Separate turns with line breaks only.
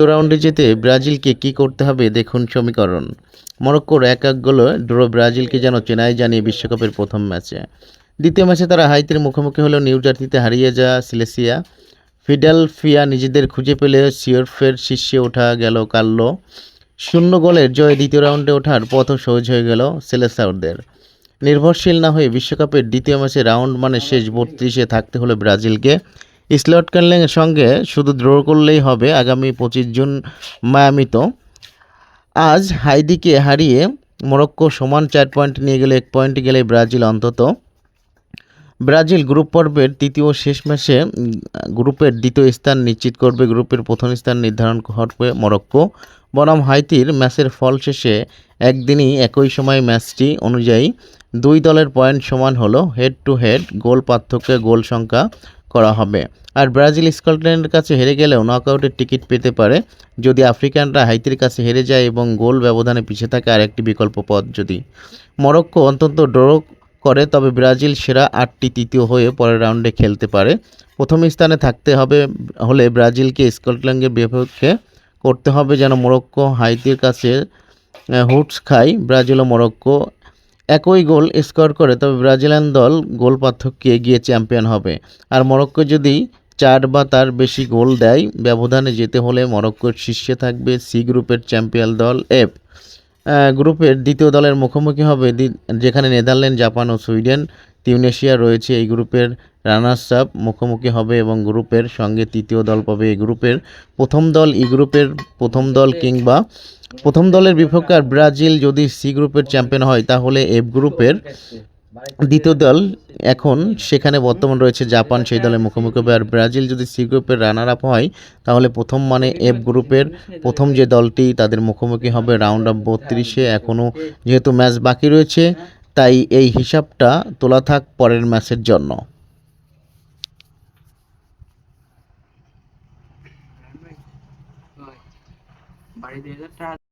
রাউন্ডে যেতে ব্রাজিলকে কী করতে হবে দেখুন সমীকরণ। মরক্কোর 1-1 গোলে ড্র ব্রাজিলকে যেন চেনাই জানিয়ে বিশ্বকাপের প্রথম ম্যাচে। দ্বিতীয় ম্যাচে তারা হাইতির মুখোমুখি হলেও নিউ জার্সিতে হারিয়ে যাওয়া সিলেসিয়া ফিডেলফিয়া নিজেদের খুঁজে পেলে সিওরফের শীর্ষে ওঠা গেল কার্লো 0 গোলের জয়ে দ্বিতীয় রাউন্ডে ওঠার পথও সহজ হয়ে গেল সেলেসাওদের। নির্ভরশীল না হয়ে বিশ্বকাপের দ্বিতীয় ম্যাচে রাউন্ড মানে শেষ 32-এ থাকতে হলে ব্রাজিলকে স্লটকার্লিংয়ের সঙ্গে শুধু ড্র করলেই হবে আগামী 25 জুন মায়ামিতে। আজ হাইতিকে হারিয়ে মরক্কো সমান 4 পয়েন্ট নিয়ে গেলে 1 পয়েন্ট গেলে ব্রাজিল অন্তত। ব্রাজিল গ্রুপ পর্বের তৃতীয় শেষ ম্যাচে গ্রুপের দ্বিতীয় স্থান নিশ্চিত করবে। গ্রুপের প্রথম স্থান নির্ধারণ করবে মরক্কো বনাম হাইতির ম্যাচের ফল শেষে একদিনই একই সময় ম্যাচটি অনুযায়ী দুই দলের পয়েন্ট সমান হলো হেড টু হেড গোল পার্থক্যে গোল সংখ্যা করা হবে। আর ব্রাজিল স্কটল্যান্ডের কাছে হেরে গেলেও নকআউটের টিকিট পেতে পারে যদি আফ্রিকানরা হাইতির কাছে হেরে যায় এবং গোল ব্যবধানে পিছিয়ে থাকে আরেকটি বিকল্প পথ যদি মরক্কো অন্তত ড্র করে তবে ব্রাজিল সেরা 8টি তৃতীয় হয়ে পরের রাউন্ডে খেলতে পারে। প্রথম স্থানে থাকতে হলে ব্রাজিলকে স্কটল্যান্ডের বিপক্ষে করতে হবে যেন মরক্কো হাইতির কাছে হুটস খায়। ব্রাজিল ও মরক্কো একই গোল স্কোর করে তবে ব্রাজিলিয়ান দল গোল পার্থক্যে এগিয়ে চ্যাম্পিয়ন হবে। আর মরক্কো যদি 4 বা তার বেশি গোল দেয় ব্যবধানে যেতে হলে মরক্কোর শীর্ষে থাকবে সি গ্রুপের চ্যাম্পিয়ন দল এফ গ্রুপের দ্বিতীয় দলের মুখোমুখি হবে যেখানে নেদারল্যান্ড জাপান ও সুইডেন তিউনেশিয়া রয়েছে। এই গ্রুপের রানার্স আপ মুখোমুখি হবে এবং গ্রুপের সঙ্গে তৃতীয় দল পাবে এই গ্রুপের প্রথম দল। ই গ্রুপের প্রথম দল কিংবা প্রথম দলের বিপক্ষে। আর ব্রাজিল যদি সি গ্রুপের চ্যাম্পিয়ন হয় তাহলে এফ গ্রুপের দ্বিতীয় দল এখন সেখানে বর্তমান রয়েছে জাপান সেই দলের মুখোমুখি হবে। আর ব্রাজিল যদি সি গ্রুপের রানার আপ হয় তাহলে প্রথম মানে এফ গ্রুপের প্রথম যে দলটি তাদের মুখোমুখি হবে রাউন্ড অফ 32-এ। এখনও যেহেতু ম্যাচ বাকি রয়েছে তাই এই হিসাবটা তোলা থাক পরের ম্যাচের জন্য।
বাড়ি 2000 টাকা